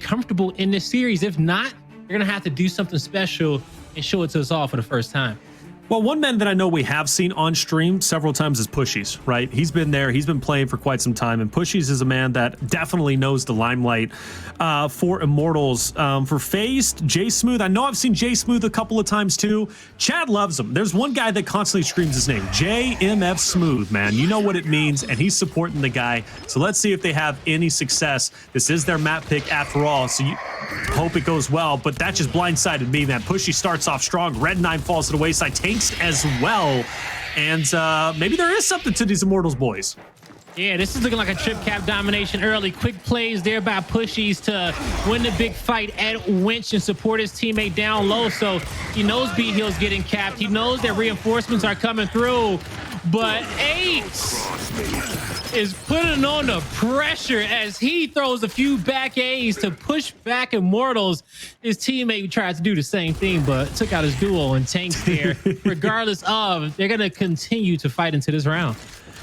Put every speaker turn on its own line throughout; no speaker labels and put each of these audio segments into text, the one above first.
comfortable in this series. If not, they're going to have to do something special and show it to us all for the first time.
Well, one man that I know we have seen on stream several times is Pushyz, right? He's been there. He's been playing for quite some time. And Pushyz is a man that definitely knows the limelight for Immortals. For Phaze, Jaysmoove, I know I've seen Jaysmoove a couple of times too. Chad loves him. There's one guy that constantly screams his name, JMF Smooth, man. You know what it means, and he's supporting the guy. So let's see if they have any success. This is their map pick after all, so you hope it goes well. But that just blindsided me, man. Pushyz starts off strong. Red 9 falls to the wayside. Tanks as well, and maybe there is something to these Immortals boys.
Yeah, this is looking like a trip cap domination early. Quick plays there by Pushyz to win the big fight at Winch and support his teammate down low. So he knows B Hill's getting capped. He knows that reinforcements are coming through, but Ace is putting on the pressure as he throws a few back A's to push back Immortals. His teammate tried to do the same thing, but took out his duo and tanks there. Regardless of, they're going to continue to fight into this round.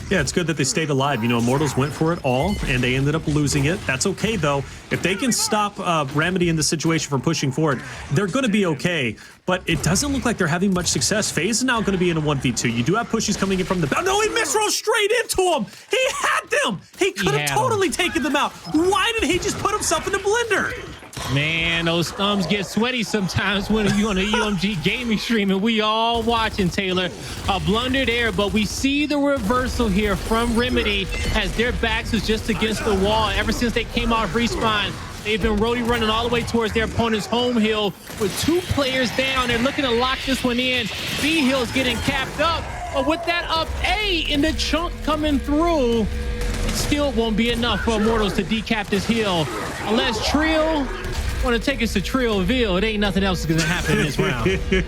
Yeah, it's good that they stayed alive. You know, Immortals went for it all, and they ended up losing it. That's okay, though. If they can stop Remedy in the situation from pushing forward, they're going to be okay. But it doesn't look like they're having much success. Phaze is now going to be in a 1v2. You do have Pushyz coming in from the back. No, he misrolled straight into him. He had them. He could have totally taken them out. Why did he just put himself in the blender?
Man, those thumbs get sweaty sometimes when you're on a UMG gaming stream, and we all watching, Taylor. A blunder there, but we see the reversal here from Remedy as their backs is just against the wall. Ever since they came out of respawn, they've been roadie running all the way towards their opponent's home hill with 2 players down. They're looking to lock this one in. B Hill's getting capped up, but with that up A in the chunk coming through, it still won't be enough for Immortals to decap this hill. Unless Trill want to take us to Trillville, it ain't nothing else going to happen in this round.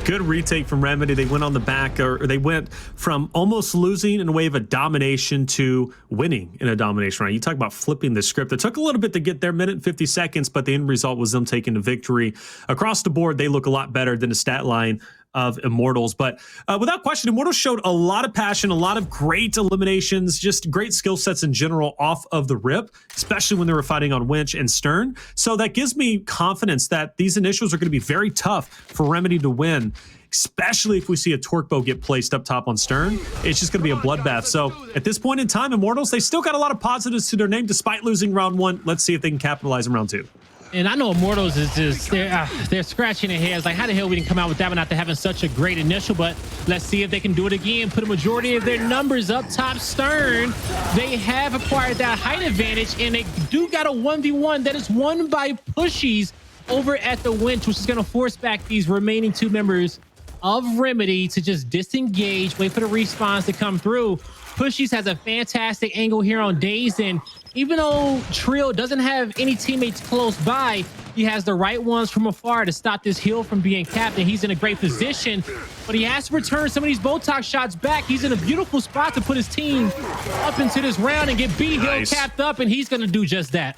Good retake from Remedy. They went on the back, or they went from almost losing in a way of a domination to winning in a domination round. You talk about flipping the script. It took a little bit to get their minute and 50 seconds, but the end result was them taking the victory. Across the board, they look a lot better than the stat line of Immortals. But without question, Immortals showed a lot of passion, a lot of great eliminations, just great skill sets in general off of the rip, especially when they were fighting on Winch and Stern. So that gives me confidence that these initials are going to be very tough for Remedy to win, especially if we see a torque bow get placed up top on Stern. It's just going to be a bloodbath. So at this point in time, Immortals, they still got a lot of positives to their name despite losing round 1. Let's see if they can capitalize in round 2.
And I know Immortals is just, they're scratching their heads like, how the hell we didn't come out with that one after having such a great initial? But let's see if they can do it again, put a majority of their numbers up top. Stern, they have acquired that height advantage, and they do got a 1v1 that is won by Pushyz over at the Winch, which is going to force back these remaining 2 members of Remedy to just disengage, wait for the respawns to come through. Pushyz has a fantastic angle here on Dazed, and even though Trill doesn't have any teammates close by, he has the right ones from afar to stop this hill from being capped, and he's in a great position, but he has to return some of these Botox shots back. He's in a beautiful spot to put his team up into this round and get B Hill capped up, and he's going to do just that.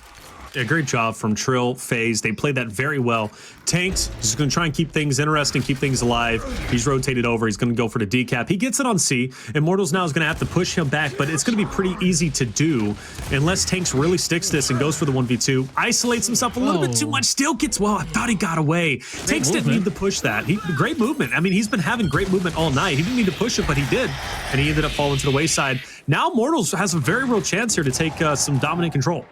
Yeah, great job from Trill, Phaze. They played that very well. Tanks just going to try and keep things interesting, keep things alive. He's rotated over. He's going to go for the decap. He gets it on C. Immortals now is going to have to push him back, but it's going to be pretty easy to do unless Tanks really sticks this and goes for the 1v2. Isolates himself a little bit too much. Still gets, well, I thought he got away. Tanks didn't need to push that. Great movement. I mean, he's been having great movement all night. He didn't need to push it, but he did. And he ended up falling to the wayside. Now Immortals has a very real chance here to take some dominant control.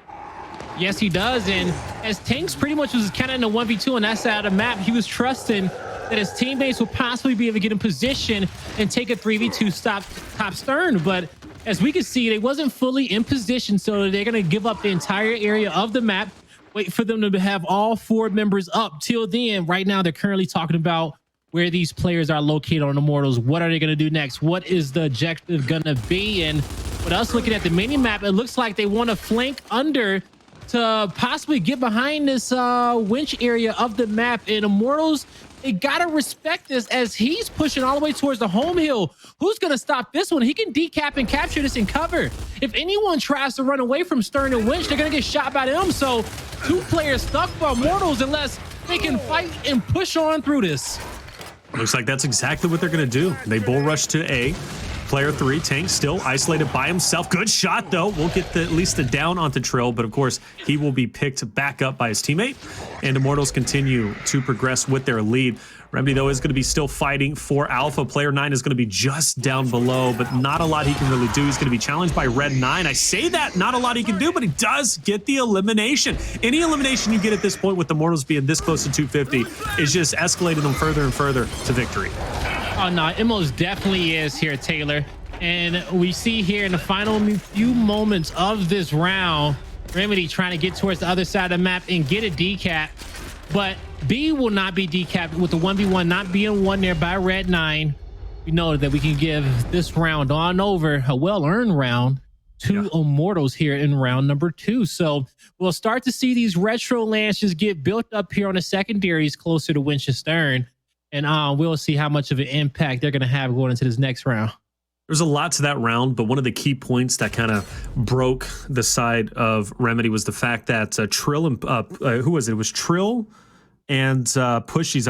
Yes, he does. And as Tanks pretty much was kind of in a 1v2 on that side of the map, he was trusting that his teammates would possibly be able to get in position and take a 3v2 stop top Stern. But as we can see, they wasn't fully in position, so they're going to give up the entire area of the map, wait for them to have all 4 members up. Till then, right now, they're currently talking about where these players are located on Immortals. What are they going to do next? What is the objective going to be? And with us looking at the mini map, it looks like they want to flank under to possibly get behind this Winch area of the map. And Immortals, they gotta respect this as he's pushing all the way towards the home hill. Who's gonna stop this one? He can decap and capture this and cover. If anyone tries to run away from Stern and Winch, they're gonna get shot by them. So 2 players stuck for Immortals unless they can fight and push on through this.
Looks like that's exactly what they're going to do. They bull rush to A. player 3, Tank, still isolated by himself. Good shot, though. We'll get at least the down onto Trill, but of course, he will be picked back up by his teammate. And Immortals continue to progress with their lead. Remedy, though, is going to be still fighting for Alpha. Player 9 is going to be just down below, but not a lot he can really do. He's going to be challenged by Red 9. I say that, not a lot he can do, but he does get the elimination. Any elimination you get at this point with the Immortals being this close to 250 is just escalating them further and further to victory.
Oh, no, it most definitely is here, Taylor. And we see here in the final few moments of this round, Remedy trying to get towards the other side of the map and get a decap. But B will not be decapped with the 1v1 not being won there by Red 9. We know that we can give this round on over, a well-earned round, to Immortals here in round number 2. So we'll start to see these retro lances get built up here on the secondaries closer to Winchester. And we'll see how much of an impact they're going to have going into this next round.
There's a lot to that round, but one of the key points that kind of broke the side of Remedy was the fact that Trill and who was it? It was Trill and Pushyz,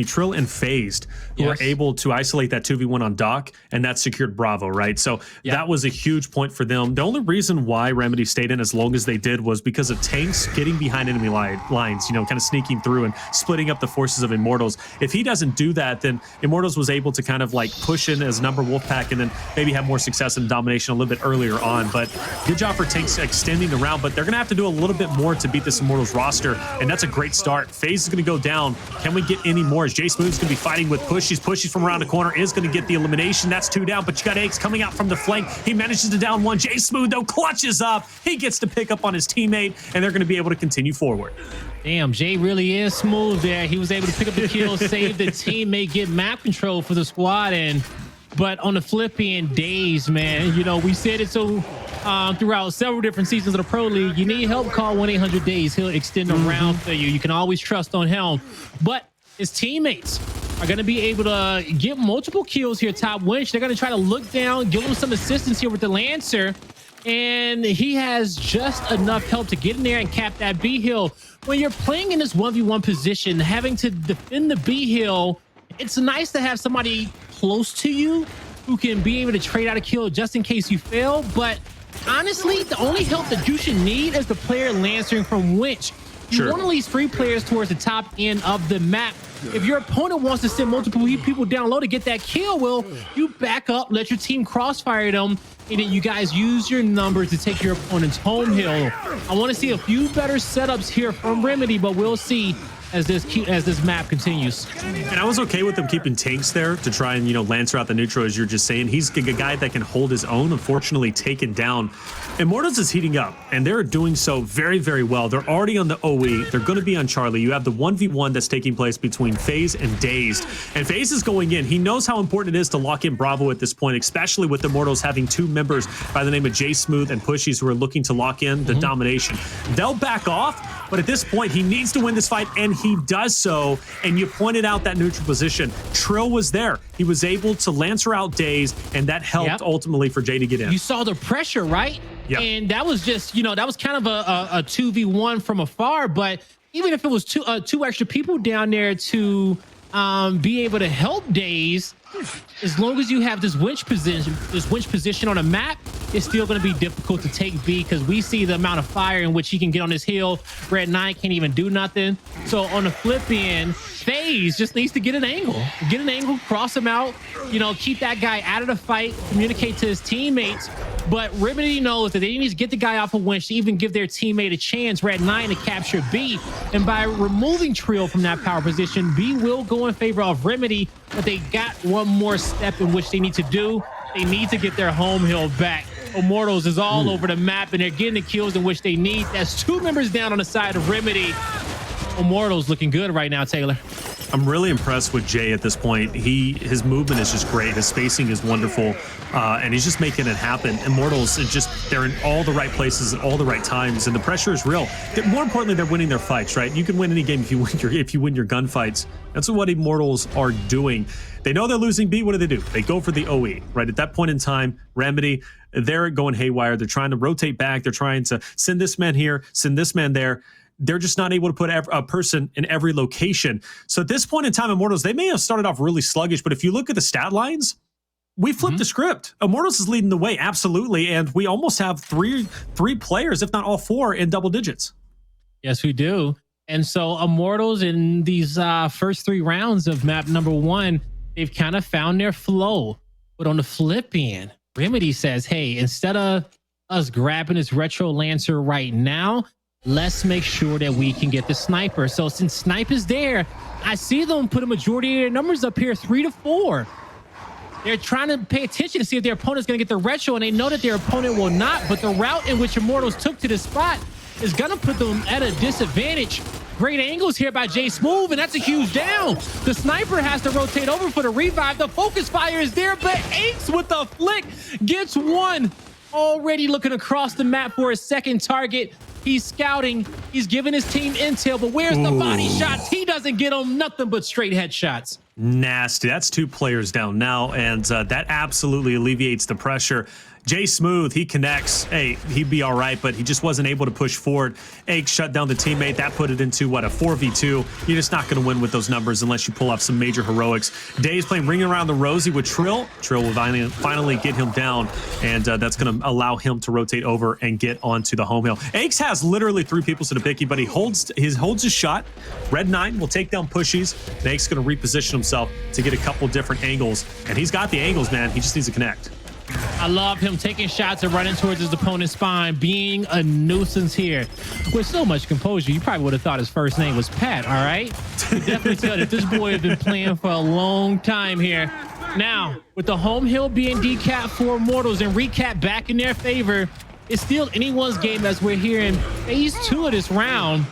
Trill and Phazed, who were able to isolate that 2v1 on Doc, and that secured Bravo, right? So that was a huge point for them. The only reason why Remedy stayed in as long as they did was because of Tanks getting behind enemy lines, kind of sneaking through and splitting up the forces of Immortals. If he doesn't do that, then Immortals was able to kind of like push in as number Wolfpack and then maybe have more success in domination a little bit earlier on. But good job for Tanks extending the round, but they're going to have to do a little bit more to beat this Immortals roster, and that's a great start. Phaze is going to go down. Can we get any more? As Jaysmoove is going to be fighting with Pushyz. Pushyz from around the corner is going to get the elimination. That's 2 down, but you got Eggs coming out from the flank. He manages to down 1. Jaysmoove, though, clutches up. He gets to pick up on his teammate, and they're going to be able to continue forward.
Damn, Jay really is smooth there. He was able to pick up the kill, save the teammate, get map control for the squad. But on the flip end, Dazed, man, we said it so throughout several different seasons of the Pro League. You need help, call 1-800-DAZED. He'll extend the round for you. You can always trust on him. But his teammates are going to be able to get multiple kills here top winch. They're going to try to look down, give him some assistance here with the Lancer. And he has just enough help to get in there and cap that B hill. When you're playing in this 1v1 position, having to defend the B hill, it's nice to have somebody close to you who can be able to trade out a kill just in case you fail. But honestly, the only help that you should need is the player lancering from winch. You want to leave 3 players towards the top end of the map. If your opponent wants to send multiple people down low to get that kill, well, you back up, let your team crossfire them, and then you guys use your numbers to take your opponent's home hill. I want to see a few better setups here from Remedy, but we'll see as this map continues.
And I was okay with them keeping Tanks there to try and, Lancer out the neutral, as you're just saying. He's a guy that can hold his own, unfortunately taken down. Immortals is heating up, and they're doing so very, very well. They're already on the OE. They're going to be on Charlie. You have the 1v1 that's taking place between Phaze and Dazed. And Phaze is going in. He knows how important it is to lock in Bravo at this point, especially with Immortals having 2 members by the name of Jaysmoove and Pushyz who are looking to lock in the domination. They'll back off, but at this point, he needs to win this fight, and he does so. And you pointed out that neutral position. Trill was there. He was able to Lancer out Dazed, and that helped ultimately for Jay to get in.
You saw the pressure, right?
Yep.
And that was just, that was kind of a 2v1 from afar. But even if it was two extra people down there to be able to help Dazed, as long as you have this winch position on a map, it's still going to be difficult to take B, because we see the amount of fire in which he can get on his hill. Red 9 can't even do nothing. So on the flip end, Phaze just needs to get an angle, cross him out, keep that guy out of the fight, communicate to his teammates. But Remedy knows that they need to get the guy off a winch to even give their teammate a chance, Red 9, to capture B. And by removing Trill from that power position, B will go in favor of Remedy, but they got one more step in which they need to do. They need to get their home hill back. Immortals is all over the map, and they're getting the kills in which they need. That's 2 members down on the side of Remedy. Immortals looking good right now, Taylor.
I'm really impressed with Jay at this point. His movement is just great. His spacing is wonderful, and he's just making it happen. Immortals, they're in all the right places at all the right times, and the pressure is real. More importantly, they're winning their fights, right? You can win any game if you win your gunfights. That's what Immortals are doing. They know they're losing B. What do? They go for the OE, right? At that point in time, Remedy, they're going haywire. They're trying to rotate back. They're trying to send this man here, send this man there. They're just not able to put a person in every location. So at this point in time, Immortals, they may have started off really sluggish, but if you look at the stat lines, we flipped the script. Immortals is leading the way, absolutely, and we almost have three players, if not all four, in double digits.
Yes, we do. And so Immortals in these first 3 rounds of map number 1, they've kind of found their flow. But on the flip end, Remedy says, hey, instead of us grabbing this Retro Lancer right now, let's make sure that we can get the sniper. So since snipe is there, I see them put a majority of their numbers up here, 3 to 4. They're trying to pay attention to see if their opponent's going to get the retro, and they know that their opponent will not. But the route in which Immortals took to this spot is going to put them at a disadvantage. Great angles here by Jaysmoove, and that's a huge down. The sniper has to rotate over for the revive. The focus fire is there, but Aches with the flick gets one. Already looking across the map for his second target. He's scouting. He's giving his team intel, but where's the body shots? He doesn't get them nothing but straight headshots.
Nasty. That's 2 players down now, and that absolutely alleviates the pressure. Jaysmoove, he connects. Hey, he'd be all right, but he just wasn't able to push forward. Egg shut down the teammate. That put it into, what, a 4v2. You're just not going to win with those numbers unless you pull off some major heroics. Dazed playing Ring Around the Rosie with Trill. Trill will finally get him down, and that's going to allow him to rotate over and get onto the home hill. Eggs has literally 3 people to the picky, but he holds his shot. Red 9 will take down Pushyz. Eggs going to reposition himself to get a couple different angles, and he's got the angles, man. He just needs to connect.
I love him taking shots and running towards his opponent's spine, being a nuisance here. With so much composure, you probably would have thought his first name was Pat, all right? You definitely tell that this boy has been playing for a long time here. Now, with the home hill being decapped for Immortals and recap back in their favor, it's still anyone's game as we're here in phase 2 of this round.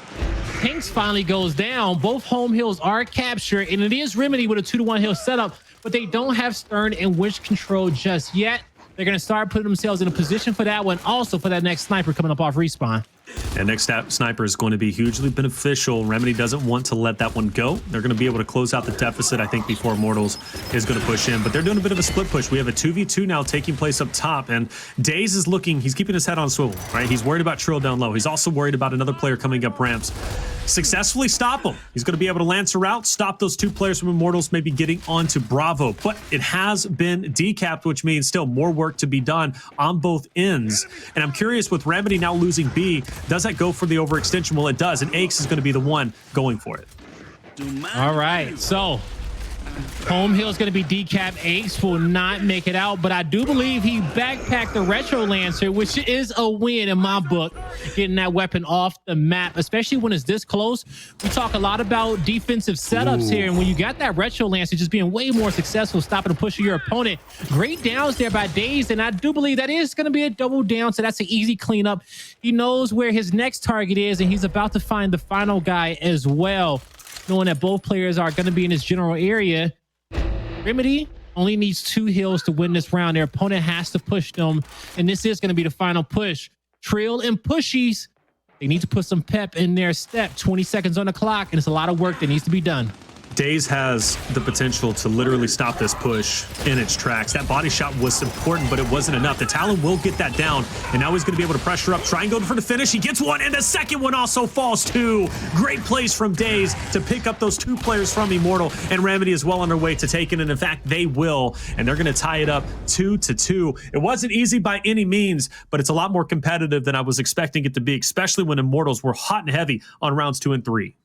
Tanks finally goes down. Both home hills are captured, and it is Remedy with a 2-to-1 hill setup, but they don't have Stern and Wish control just yet. They're going to start putting themselves in a position for that one, also for that next sniper coming up off respawn.
And next sniper is going to be hugely beneficial. Remedy doesn't want to let that one go. They're going to be able to close out the deficit, I think, before Immortals is going to push in. But they're doing a bit of a split push. We have a 2v2 now taking place up top. And Dazed is looking, he's keeping his head on swivel, right? He's worried about Trill down low. He's also worried about another player coming up ramps. Successfully stop him. He's going to be able to Lancer out, stop those 2 players from Immortals, maybe getting onto Bravo. But it has been decapped, which means still more work to be done on both ends. And I'm curious, with Remedy now losing B, does that go for the overextension? Well, it does, and Aches is going to be the one going for it.
All right, so home hill is going to be decapped. Aches will not make it out, but I do believe he backpacked the Retro Lancer, which is a win in my book, getting that weapon off the map, especially when it's this close. We talk a lot about defensive setups here, and when you got that Retro Lancer just being way more successful, stopping and pushing your opponent. Great downs there by Dazed, and I do believe that is going to be a double down, so that's an easy cleanup. He knows where his next target is, and he's about to find the final guy as well, knowing that both players are going to be in his general area. Remedy only needs 2 hills to win this round. Their opponent has to push them, and this is going to be the final push. Trill and Pushyz, they need to put some pep in their step. 20 seconds on the clock, and it's a lot of work that needs to be done.
Dazed has the potential to literally stop this push in its tracks. That body shot was important, but it wasn't enough. The Talon will get that down, and now he's going to be able to pressure up, try and go for the finish. He gets one, and the second one also falls too. Great plays from Dazed to pick up those 2 players from Immortal, and Remedy is well on their way to taking it. In fact, they will, and they're going to tie it up 2-2. It wasn't easy by any means, but it's a lot more competitive than I was expecting it to be, especially when Immortals were hot and heavy on rounds 2 and 3.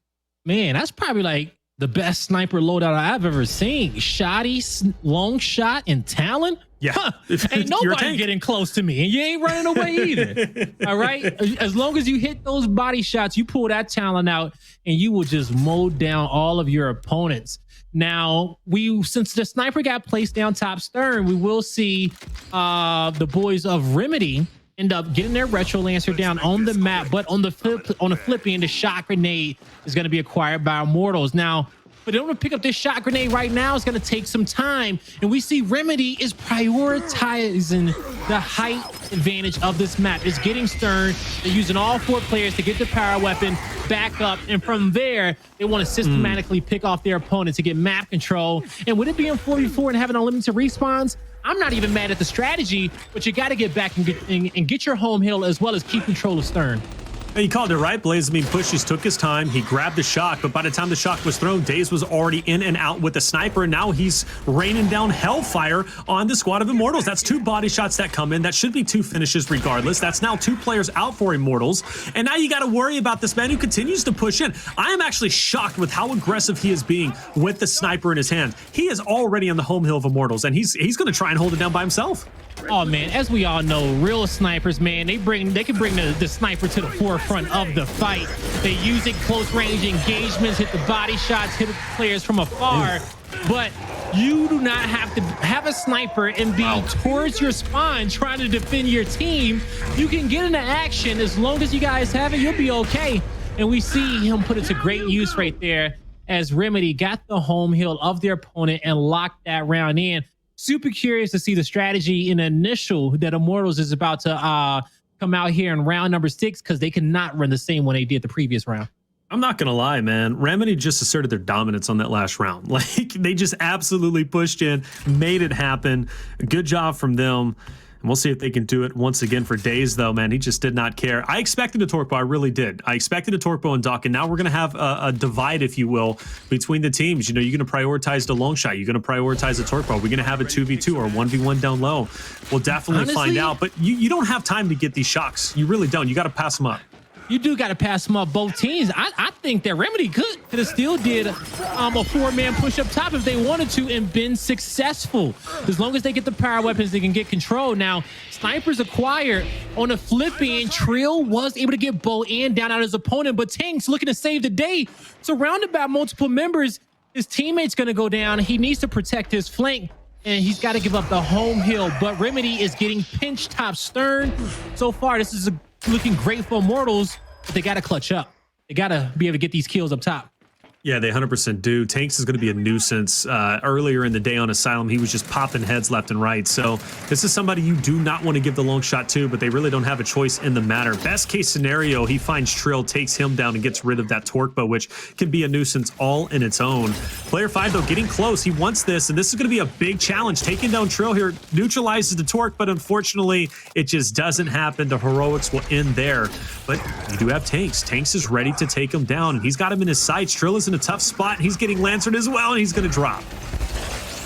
Man, that's probably like the best sniper loadout I've ever seen. Shoddy, long shot, and Talon.
Yeah.
Huh. Ain't nobody getting close to me, and you ain't running away either. All right? As long as you hit those body shots, you pull that Talon out, and you will just mow down all of your opponents. Now, since the sniper got placed down top Stern, we will see the boys of Remedy end up getting their Retro Lancer down on the map, but on the flip end, the shot grenade is going to be acquired by Immortals. Now, for them to pick up this shot grenade right now is going to take some time, and we see Remedy is prioritizing the height advantage of this map. It's getting Stern. They're using all 4 players to get the power weapon back up, and from there, they want to systematically pick off their opponent to get map control. And with it being 44 and having unlimited respawns, I'm not even mad at the strategy, but you got to get back and get your home hill as well as keep control of Stern.
And you called it right, Blaze. I mean, Pushyz took his time. He grabbed the shock, but by the time the shock was thrown, Dazed was already in and out with the sniper, and now he's raining down hellfire on the squad of Immortals. That's 2 body shots that come in. That should be 2 finishes regardless. That's now 2 players out for Immortals, and now you got to worry about this man who continues to push in. I am actually shocked with how aggressive he is being with the sniper in his hand. He is already on the home hill of Immortals, and he's going to try and hold it down by himself.
Oh man, as we all know, real snipers, man, they can bring the sniper to the forefront of the fight. They use it close range engagements, hit the body shots, hit players from afar. But you do not have to have a sniper and be towards your spawn trying to defend your team. You can get into action as long as you guys have it. You'll be okay. And we see him put it to great use right there as Remedy got the home hill of their opponent and locked that round in. Super curious to see the strategy in the initial that Immortals is about to come out here in round number 6, because they cannot run the same one they did the previous round.
I'm not going to lie, man. Remedy just asserted their dominance on that last round. Like, they just absolutely pushed in, made it happen. Good job from them. And we'll see if they can do it once again for Dazed, though, man. He just did not care. I expected a torque bow. I really did. I expected a torque bow and Doc, and now we're going to have a divide, if you will, between the teams. You know, you're going to prioritize the long shot. You're going to prioritize the torque bow. We're going to have a 2v2 or 1v1 down low. We'll definitely find out. But you don't have time to get these shocks. You really don't. You got to pass them up.
You do got to pass them up both teams. I think that Remedy could have still did a 4-man push up top if they wanted to and been successful. As long as they get the power weapons, they can get control. Now, snipers acquired on a flip end. Trill was able to get bow and down on his opponent, but Tank's looking to save the day. Surrounded by multiple members, his teammate's going to go down. He needs to protect his flank, and he's got to give up the home hill. But Remedy is getting pinched top stern. So far, this is looking great for Immortals, but they got to clutch up. They got to be able to get these kills up top.
Yeah, they 100% do. Tanks is going to be a nuisance. Earlier in the day on Asylum, he was just popping heads left and right. So this is somebody you do not want to give the long shot to, but they really don't have a choice in the matter. Best case scenario, he finds Trill, takes him down, and gets rid of that torque bow, which can be a nuisance all in its own. Player 5, though, getting close. He wants this, and this is going to be a big challenge. Taking down Trill here neutralizes the torque, but unfortunately, it just doesn't happen. The heroics will end there. But you do have Tanks. Tanks is ready to take him down, and he's got him in his sights. Trill is in a tough spot. He's getting lancered as well, and he's going to drop.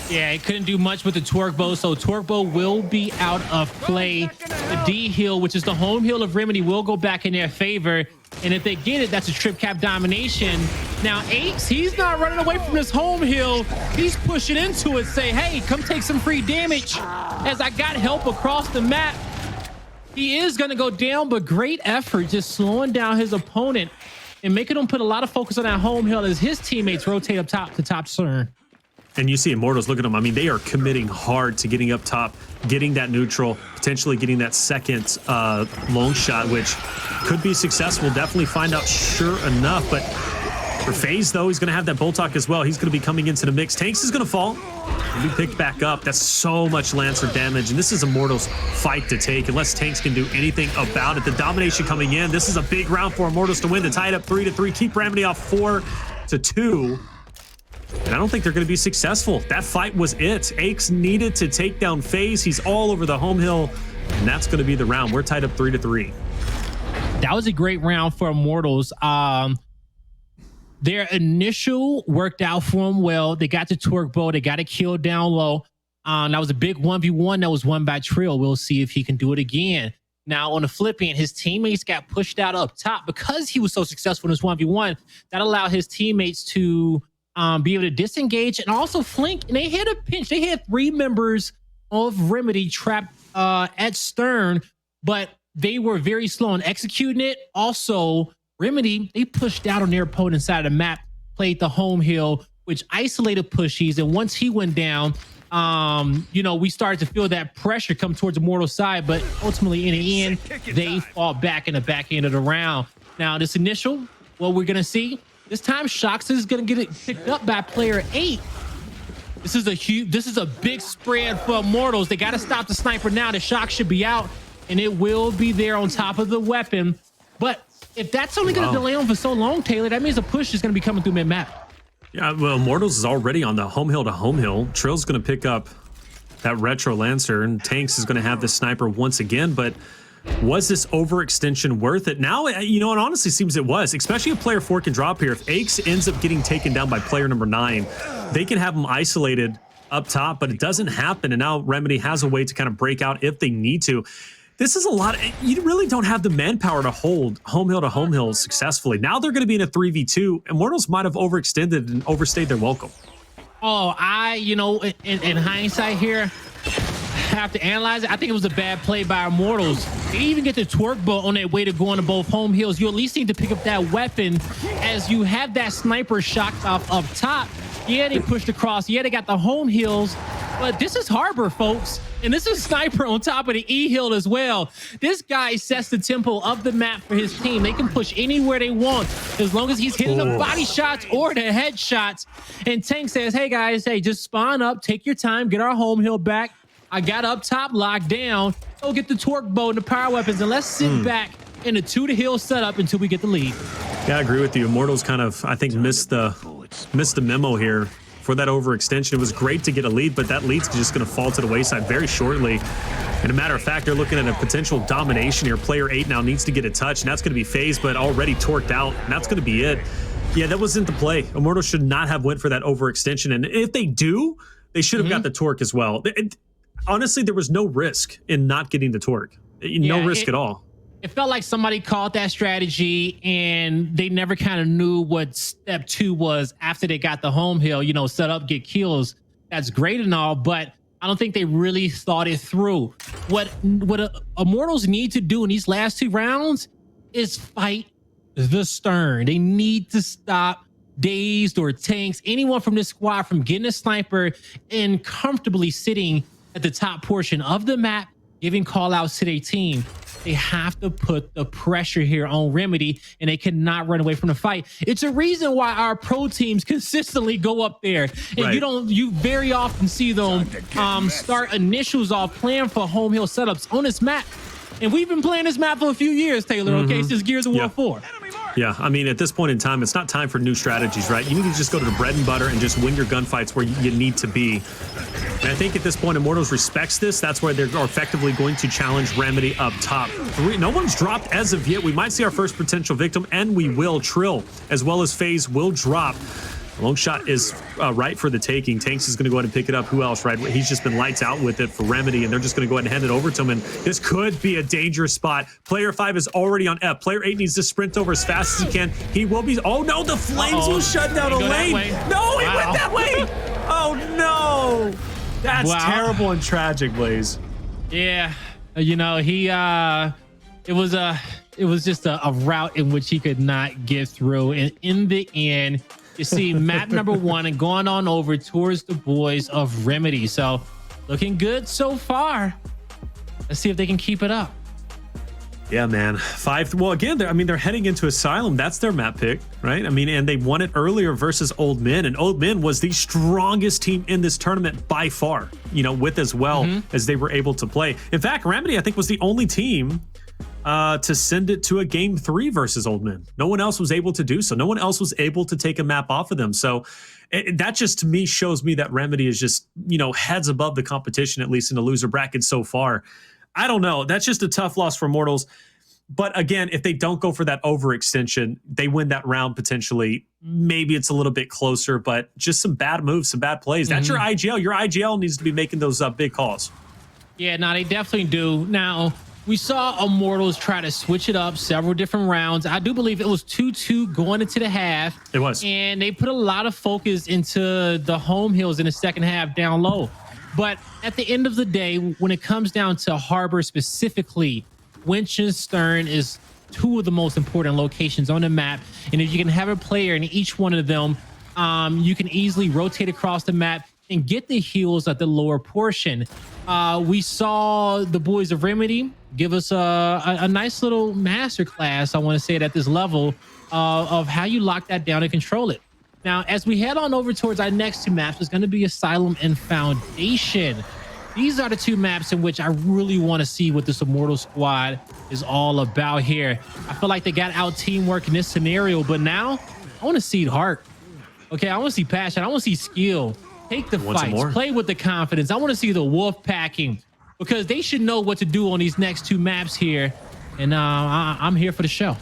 Yeah, he couldn't do much with the torque bow, so torque bow will be out of play. The D hill, which is the home hill of Remedy, will go back in their favor, and if they get it, that's a trip cap domination. Now Apes, he's not running away from this home hill. He's pushing into it, say, hey, come take some free damage as I got help across the map. He is going to go down, but great effort just slowing down his opponent and making him put a lot of focus on that home hill as his teammates rotate up top to top center.
And you see Immortals, look at them. I mean, they are committing hard to getting up top, getting that neutral, potentially getting that second long shot, which could be successful. Definitely find out sure enough. But for Phaze, though, he's going to have that bolt talk as well. He's going to be coming into the mix. Tanks is going to fall. He'll be picked back up. That's so much Lancer damage. And this is Immortals' fight to take unless Tanks can do anything about it. The domination coming in. This is a big round for Immortals to win, to tie it up 3-3. Keep Remedy off 4-2. And I don't think they're going to be successful. That fight was it. Aches needed to take down Phaze. He's all over the home hill. And that's going to be the round. We're tied up 3-3.
That was a great round for Immortals. Their initial worked out for them well. They got the torque bow. They got a kill down low. That was a big 1v1 that was won by Trill. We'll see if he can do it again. Now, on the flip end, his teammates got pushed out up top. Because he was so successful in this 1v1, that allowed his teammates to be able to disengage and also flank. And they had a pinch. They had 3 members of Remedy trapped at stern, but they were very slow in executing it. Also, Remedy, they pushed out on their opponent's side of the map, played the home hill, which isolated Pushyz. And once he went down, you know, we started to feel that pressure come towards Immortal's side, but ultimately in the end, they fought back in the back end of the round. Now, this initial, what we're going to see, this time Shox is going to get it picked up by player 8. This is a big spread for Immortals. They got to stop the sniper now. The Shox should be out, and it will be there on top of the weapon. But if that's only going to delay him for so long, Taylor, that means a push is going to be coming through mid-map.
Yeah, well, Immortals is already on the home hill to home hill. Trill's going to pick up that retro Lancer, and Tanks is going to have the sniper once again. But Was this overextension worth it? Now, you know, it honestly seems it was, especially if player 4 can drop here. If Aches ends up getting taken down by player number 9, they can have him isolated up top, but it doesn't happen. And now Remedy has a way to kind of break out if they need to. This is a lot. You really don't have the manpower to hold home hill to home hill successfully. Now they're going to be in a 3v2. Immortals might have overextended and overstayed their welcome.
Oh, you know, in hindsight here, have to analyze it. I think it was a bad play by Immortals. They didn't even get the twerk boat on their way to going to both home hills. You at least need to pick up that weapon as you have that sniper shot off up top. Yeah, they pushed across. Yeah, they got the home hills. But this is Harbor, folks. And this is Sniper on top of the E hill as well. This guy sets the tempo of the map for his team. They can push anywhere they want as long as he's hitting the body shots or the headshots. And Tank says, hey, guys, hey, just spawn up. Take your time. Get our home hill back. I got up top locked down. Go get the torque bow and the power weapons. And let's sit back in a 2-to-hill setup until we get the lead.
Yeah, I agree with you. Immortals kind of, I think, missed the memo here for that overextension. It was great to get a lead, but that lead's just going to fall to the wayside very shortly. And a matter of fact, they're looking at a potential domination here. Player 8 now needs to get a touch, and that's going to be Phaze, but already torqued out, and that's going to be it. Yeah, that wasn't the play. Immortals should not have went for that overextension, and if they do, they should have got the torque as well. Honestly, there was no risk in not getting the torque. No risk at all.
It felt like somebody called that strategy and they never kind of knew what step 2 was after they got the home hill, you know, set up, get kills. That's great and all, but I don't think they really thought it through. What Immortals need to do in these last 2 rounds is fight the Stern. They need to stop Dazed or Tanks, anyone from this squad from getting a sniper and comfortably sitting at the top portion of the map, giving call outs to their team. They have to put the pressure here on Remedy, and they cannot run away from the fight. It's a reason why our pro teams consistently go up there, and you very often see them start initials off playing for home hill setups on this map. And we've been playing this map for a few years, Taylor. Okay, since Gears of War 4.
Yeah, I mean, at this point in time, it's not time for new strategies, right? You need to just go to the bread and butter and just win your gunfights where you need to be. And I think at this point, Immortals respects this. That's why they're effectively going to challenge Remedy up top. No one's dropped as of yet. We might see our first potential victim, and we will. Trill, as well as Phaze, will drop. Long shot is right for the taking. Tanks is going to go ahead and pick it up. Who else, right? He's just been lights out with it for Remedy, and they're just going to go ahead and hand it over to him. And this could be a dangerous spot. Player 5 is already on F. Player 8 needs to sprint over as fast as he can. He will be. Oh, no, the flames will shut down a lane. No, he went that way. Oh, no. That's terrible and tragic, Blaze.
Yeah. You know, it was just a route in which he could not get through. And in the end, you see map number 1 and going on over towards the boys of Remedy. So looking good so far. Let's see if they can keep it up.
Yeah, man. 5. Well, again, they're heading into Asylum. That's their map pick, right? I mean, and they won it earlier versus Old Men, and Old Men was the strongest team in this tournament by far, you know, with as well as they were able to play. In fact, Remedy, I think, was the only team to send it to a game 3 versus Old Men. No one else was able to do so. No one else was able to take a map off of them. So that just, to me, shows me that Remedy is just, you know, heads above the competition, at least in the loser bracket so far. I don't know. That's just a tough loss for Immortals. But again, if they don't go for that overextension, they win that round potentially. Maybe it's a little bit closer, but just some bad moves, some bad plays. That's your IGL. Your IGL needs to be making those big calls.
Yeah, no, they definitely do. Now, we saw Immortals try to switch it up several different rounds. I do believe it was 2-2 going into the half.
It was.
And they put a lot of focus into the home hills in the second half down low. But at the end of the day, when it comes down to Harbor specifically, Winch and Stern is 2 of the most important locations on the map. And if you can have a player in each one of them, you can easily rotate across the map and get the heals at the lower portion. We saw the boys of Remedy give us a nice little masterclass, I want to say it, at this level of how you lock that down and control it. Now, as we head on over towards our next 2 maps, it's going to be Asylum and Foundation. These are the 2 maps in which I really want to see what this Immortal squad is all about here. I feel like they got out teamwork in this scenario, but now I want to see heart. Okay, I want to see passion. I want to see skill. Take the fights, play with the confidence. I want to see the wolf packing because they should know what to do on these next two maps here. And I'm here for the show.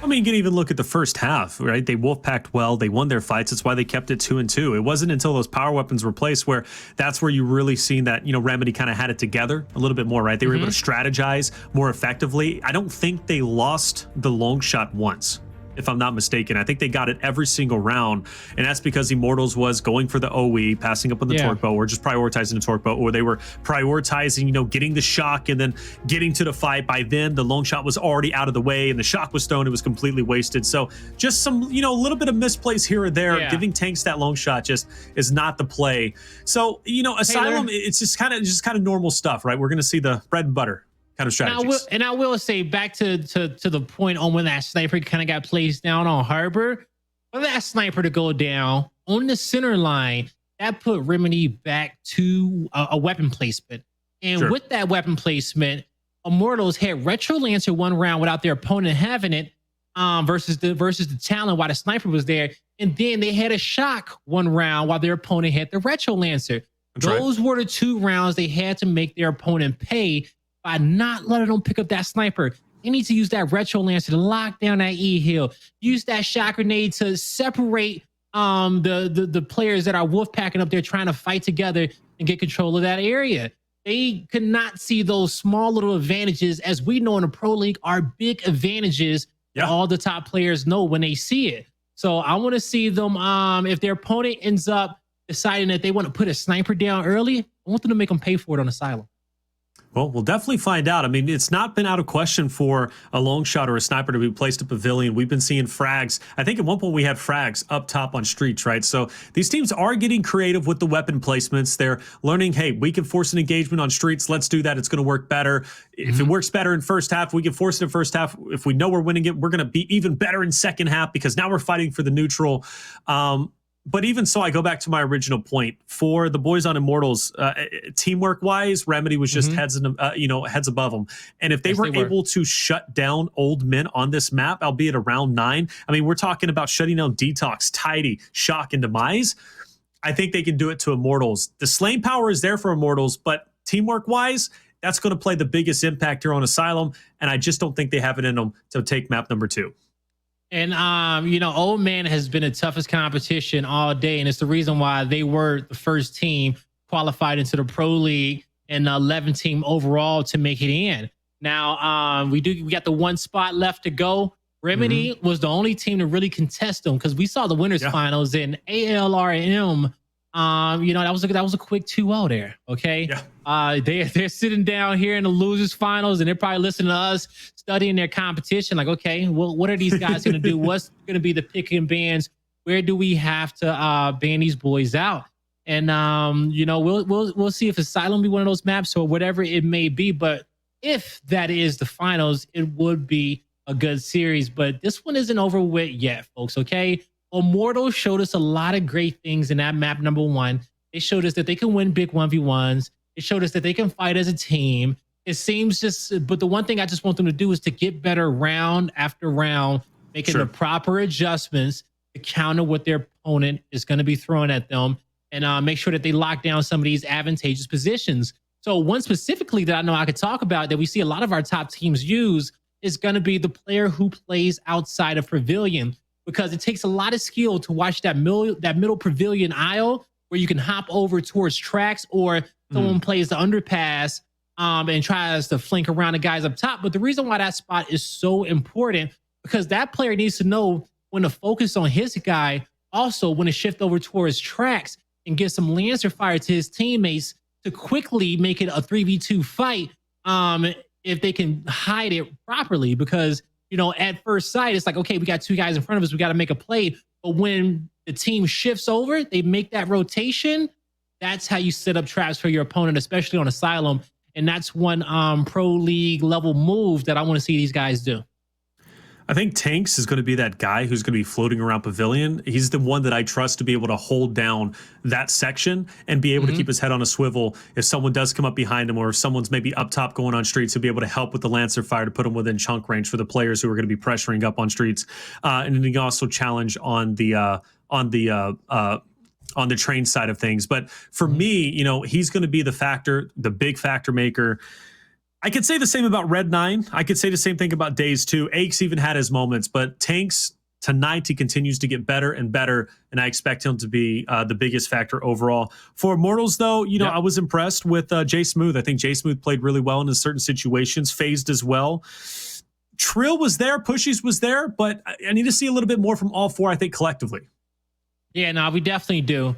I mean, you can even look at the first half, right? They wolf-packed well. They won their fights. That's why they kept it 2-2. It wasn't until those power weapons were placed where that's where you really seen that, Remedy kind of had it together a little bit more, right? They were able to strategize more effectively. I don't think they lost the long shot once, if I'm not mistaken. I think they got it every single round, and that's because Immortals was going for the OE, passing up on the torque bow, or just prioritizing the torque bow, or they were prioritizing, getting the shock and then getting to the fight. By then, the long shot was already out of the way, and the shock was thrown. It was completely wasted. So just some, a little bit of misplays here or there. Giving tanks that long shot just is not the play. So, Asylum, it's just kind of normal stuff, right? We're going to see the bread and butter kind of strategies.
And I will say, back to the point on when that sniper kind of got placed down on Harbor, for that sniper to go down on the center line, that put Remedy back to a weapon placement. And with that weapon placement, Immortals had Retro Lancer one round without their opponent having it, versus the Talon while the sniper was there. And then they had a shock one round while their opponent had the Retro Lancer. Those were the two rounds they had to make their opponent pay by not letting them pick up that sniper. They need to use that Retro Lancer to lock down that E-Hill. Use that shock grenade to separate the players that are wolf packing up there trying to fight together and get control of that area. They could not see those small little advantages, as we know in the Pro League, are big advantages that all the top players know when they see it. So I want to see them, if their opponent ends up deciding that they want to put a sniper down early, I want them to make them pay for it on Asylum.
Well, we'll definitely find out. I mean, it's not been out of question for a long shot or a sniper to be placed at Pavilion. We've been seeing frags. I think at one point we had frags up top on streets, right? So these teams are getting creative with the weapon placements. They're learning, hey, we can force an engagement on streets. Let's do that. It's going to work better. If it works better in first half, we can force it in first half. If we know we're winning it, we're going to be even better in second half because now we're fighting for the neutral. But even so, I go back to my original point for the boys on Immortals. Teamwork wise, Remedy was just heads above them. And if they were able to shut down old men on this map, albeit around 9, I mean, we're talking about shutting down Detox, Tidy, Shock, and Demise. I think they can do it to Immortals. The slaying power is there for Immortals, but teamwork wise, that's going to play the biggest impact here on Asylum. And I just don't think they have it in them to take map number 2.
And, Old Man has been the toughest competition all day. And it's the reason why they were the first team qualified into the Pro League and 11th team overall to make it in. Now, we got the one spot left to go. Remedy was the only team to really contest them because we saw the winners finals in ALRM. That was a quick 2-0 there. Okay. They're sitting down here in the losers finals and they're probably listening to us studying their competition. Like, okay, well, what are these guys going to do? What's going to be the pick and bans? Where do we have to ban these boys out? And we'll see if Asylum be one of those maps or whatever it may be. But if that is the finals, it would be a good series. But this one isn't over with yet, folks. Okay. Immortals showed us a lot of great things in that map number 1. They showed us that they can win big 1v1s. It showed us that they can fight as a team. It seems but the one thing I just want them to do is to get better round after round, making the proper adjustments to counter what their opponent is going to be throwing at them and make sure that they lock down some of these advantageous positions. So one specifically that I know I could talk about that we see a lot of our top teams use is going to be the player who plays outside of Pavilion, because it takes a lot of skill to watch that middle Pavilion aisle where you can hop over towards tracks or someone plays the underpass and tries to flank around the guys up top. But the reason why that spot is so important, because that player needs to know when to focus on his guy, also when to shift over towards tracks and get some Lancer fire to his teammates to quickly make it a 3v2 fight if they can hide it properly. Because at first sight, it's like, okay, we got 2 guys in front of us. We got to make a play. But when the team shifts over, they make that rotation. That's how you set up traps for your opponent, especially on Asylum. And that's one Pro League level move that I want to see these guys do.
I think Tanks is going to be that guy who's going to be floating around Pavilion. He's the one that I trust to be able to hold down that section and be able to keep his head on a swivel if someone does come up behind him or if someone's maybe up top going on streets to be able to help with the Lancer fire to put them within chunk range for the players who are going to be pressuring up on streets. And then he can also challenge on the on the train side of things. But for me, you know, he's going to be the factor, the big factor maker. I could say the same about Red9. I could say the same thing about Dazed too. Aches even had his moments, but Tanks tonight, he continues to get better and better, and I expect him to be the biggest factor overall. For Immortals, though, you know, I was impressed with Jaysmoove. I think Jaysmoove played really well in certain situations, phased as well. Trill was there, Pushyz was there, but I need to see a little bit more from all four, I think, collectively.
Yeah, no, we definitely do.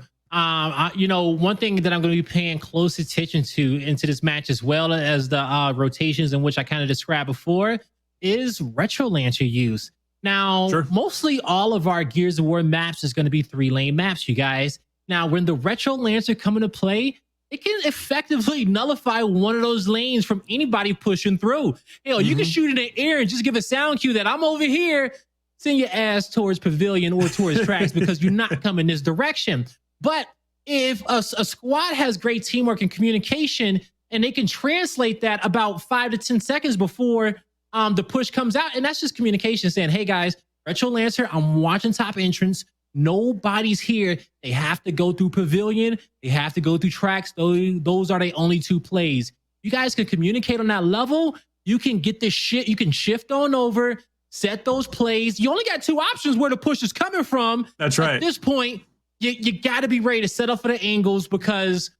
You know, one thing that I'm going to be paying close attention to into this match, as well as the rotations in which I kind of described before, is Retro Lancer use. Now, mostly all of our Gears of War maps is going to be 3-lane maps, you guys. Now, when the Retro Lancer come into play, it can effectively nullify one of those lanes from anybody pushing through. Hell, you can shoot in the air and just give a sound cue that I'm over here, send your ass towards Pavilion or towards tracks because you're not coming this direction. But if a squad has great teamwork and communication, and they can translate that about 5 to 10 seconds before the push comes out, and that's just communication saying, hey guys, Retro Lancer, I'm watching top entrance. Nobody's here. They have to go through Pavilion. They have to go through tracks. Those are the only 2 plays. You guys can communicate on that level. You can get this shit. You can shift on over, set those plays. You only got 2 options where the push is coming from.
That's right.
At this point, you got to be ready to set up for the angles, because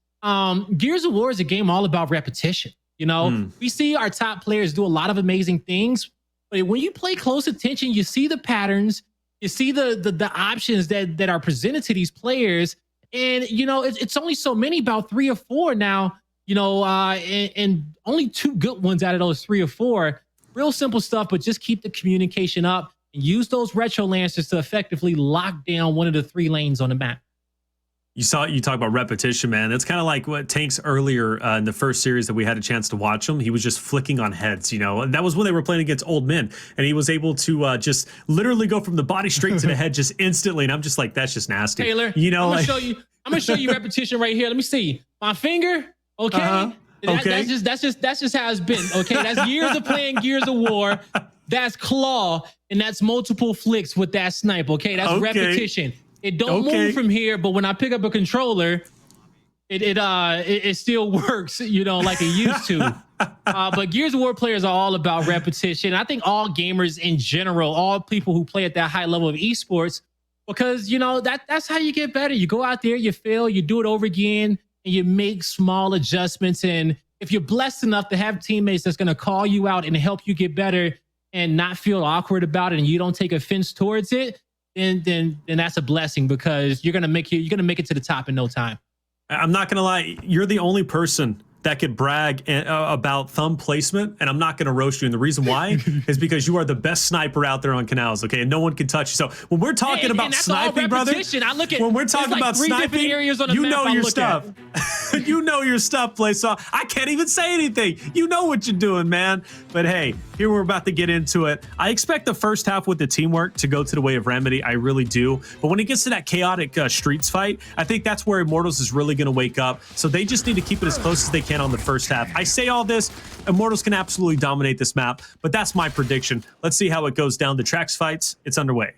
Gears of War is a game all about repetition. You know, we see our top players do a lot of amazing things, but when you play close attention, you see the patterns, you see the options that are presented to these players, and you know it's only so many, about 3 or 4 now. You know, and only 2 good ones out of those 3 or 4. Real simple stuff, but just keep the communication up. Use those Retro Lancers to effectively lock down one of the 3 lanes on the map.
You talk about repetition, man. It's kind of like what Tanks earlier in the first series that we had a chance to watch him. He was just flicking on heads, you know, and that was when they were playing against old men, and he was able to just literally go from the body straight to the head just instantly. And I'm just like, that's just nasty.
Taylor,
you know,
I'm gonna show you repetition right here. Let me see my finger. Okay, that's just how it's been. Okay, that's years of playing Gears of War. That's claw, and that's multiple flicks with that snipe. Okay, that's repetition. It don't move from here, but when I pick up a controller, it still works, you know, like it used to. But Gears of War players are all about repetition. I think all gamers in general, all people who play at that high level of esports, because you know that's how you get better. You go out there, you fail, you do it over again, and you make small adjustments. And if you're blessed enough to have teammates that's going to call you out and help you get better and not feel awkward about it, and you don't take offense towards it, then that's a blessing, because you're gonna make it to the top in no time.
I'm not gonna lie, you're the only person that could brag about thumb placement, and I'm not going to roast you. And the reason why is because you are the best sniper out there on canals, okay? And no one can touch you. So when we're talking about sniping, brother, when we're talking about sniping, you know your stuff. You know your stuff, play. So I can't even say anything. You know what you're doing, man. But hey, here we're about to get into it. I expect the first half with the teamwork to go to the way of Remedy. I really do. But when it gets to that chaotic streets fight, I think that's where Immortals is really going to wake up. So they just need to keep it as close as they can on the first half. I say all this, Immortals can absolutely dominate this map, but that's my prediction. Let's see how it goes down. The tracks fights, it's underway.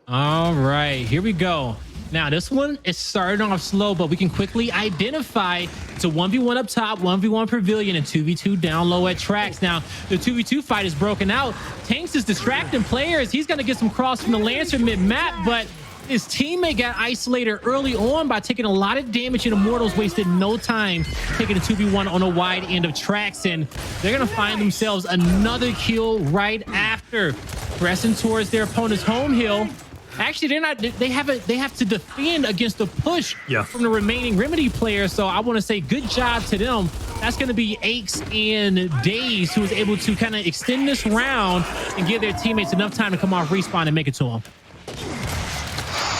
All right, here we go. Now this one is starting off slow, but we can quickly identify it's a 1v1 up top, 1v1 Pavilion, and 2v2 down low at tracks. Now the 2v2 fight is broken out. Tanks is distracting players. He's gonna get some cross from the Lancer mid-map, but his teammate got isolated early on by taking a lot of damage, and Immortals wasted no time taking a 2v1 on a wide end of tracks, and they're gonna find themselves another kill right after, pressing towards their opponent's home hill. Actually, they're not. They have to defend against the push from the remaining Remedy players. So I want to say good job to them. That's going to be Aches and Dazed, who was able to kind of extend this round and give their teammates enough time to come off respawn and make it to them.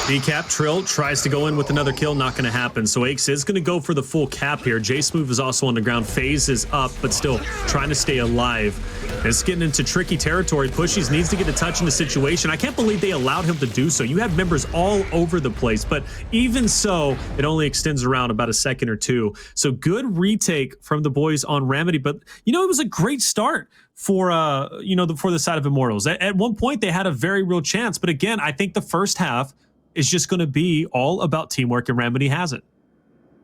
B-cap, Trill tries to go in with another kill, not going to happen. So Aches is going to go for the full cap here. Jaysmoove is also on the ground. Phaze is up, but still trying to stay alive. It's getting into tricky territory. Pushyz needs to get a touch in the situation. I can't believe they allowed him to do so. You have members all over the place, but even so, it only extends around about a second or two. So good retake from the boys on Remedy, but you know, it was a great start for for the side of Immortals. At one point, they had a very real chance, but again, I think the first half is just going to be all about teamwork, and Remedy has it.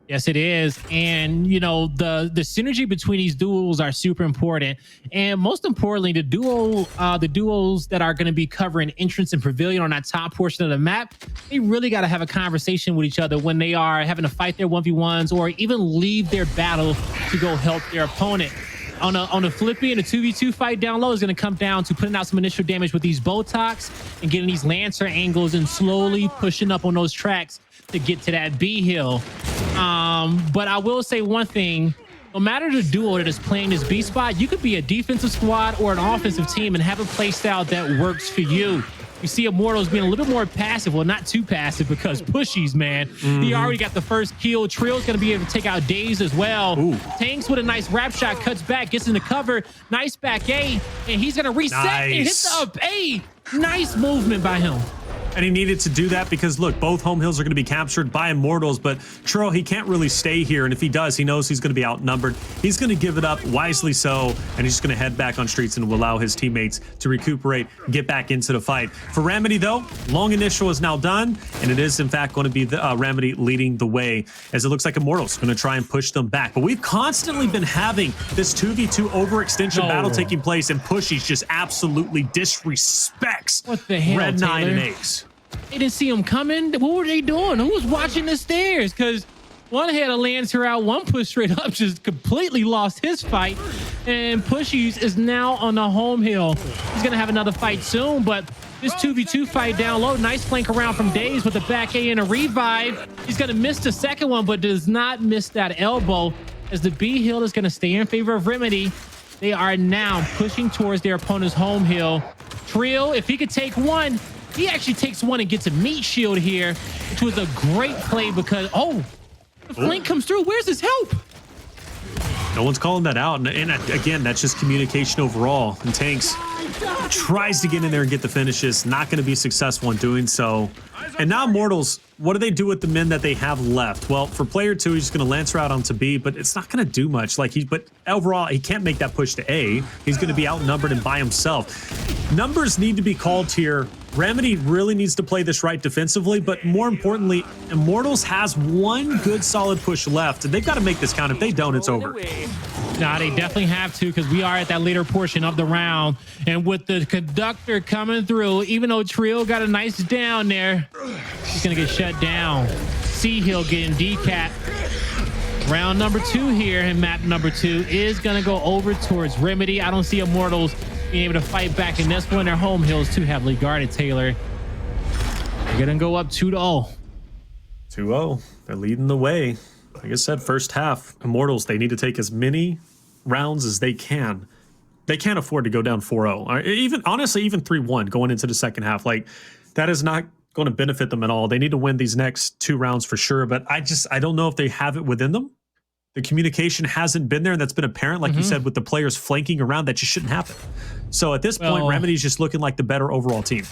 Yes, it is. And, you know, the synergy between these duos are super important. And most importantly, the duos that are going to be covering entrance and pavilion on that top portion of the map, they really got to have a conversation with each other when they are having to fight their 1v1s or even leave their battle to go help their opponent. On a flippy and a 2v2 fight down low is going to come down to putting out some initial damage with these Botox and getting these Lancer angles and slowly pushing up on those tracks to get to that B hill. But I will say one thing, no matter the duo that is playing this B spot, you could be a defensive squad or an offensive team and have a play style that works for you. You see Immortals being a little bit more passive. Well, not too passive because Pushyz, man. He already got the first kill. Trill's going to be able to take out Dazed as well.
Ooh.
Tanks with a nice wrap shot, cuts back, gets in the cover. Nice back A, and he's going to reset and hit the up A. Nice movement by him.
And he needed to do that because, look, both home hills are going to be captured by Immortals, but Trill, he can't really stay here. And if he does, he knows he's going to be outnumbered. He's going to give it up, wisely so, and he's just going to head back on streets and will allow his teammates to recuperate, get back into the fight. For Remedy, though, long initial is now done, and it is, in fact, going to be the Remedy leading the way, as it looks like Immortals going to try and push them back. But we've constantly been having this 2v2 overextension battle taking place, and Pushyz just absolutely disrespects
what the hell,
Red 9
Taylor?
and Ace.
They didn't see him coming. What were they doing? Who was watching the stairs? Because one had a Lancer out, one push straight up, just completely lost his fight. And Pushyz is now on the home hill. He's going to have another fight soon, but this 2v2 fight down low, nice flank around from Dazed with a back A and a revive. He's going to miss the second one, but does not miss that elbow as the B hill is going to stay in favor of Remedy. They are now pushing towards their opponent's home hill. Trill, if he could take one, he actually takes one and gets a meat shield here, which was a great play because, the flank comes through. Where's his help?
No one's calling that out. And again, that's just communication overall. And Tanks tries to get in there and get the finishes. Not going to be successful in doing so. And now Immortals, what do they do with the men that they have left? Well, for player 2, he's just going to Lancer out onto B, but it's not going to do much. But overall, he can't make that push to A. He's going to be outnumbered and by himself. Numbers need to be called here. Remedy really needs to play this right defensively, but more importantly, Immortals has one good solid push left, and they've got to make this count. If they don't, it's over.
Nah, they definitely have to because we are at that later portion of the round. And with the conductor coming through, even though Trill got a nice down there, he's going to get shut down. C Hill getting decapped. Round number 2 here and map number 2 is going to go over towards Remedy. I don't see Immortals being able to fight back in this one. Their home hill is too heavily guarded, Taylor. They're going to go up 2-0.
2-0. They're leading the way. Like I said, first half, Immortals, they need to take as many rounds as they can. They can't afford to go down 4-0. Even, honestly, even 3-1 going into the second half. Like, that is not going to benefit them at all. They need to win these next 2 rounds for sure, but I don't know if they have it within them. The communication hasn't been there, and that's been apparent, like you said, with the players flanking around. That just shouldn't happen. So at this point, Remedy's just looking like the better overall team.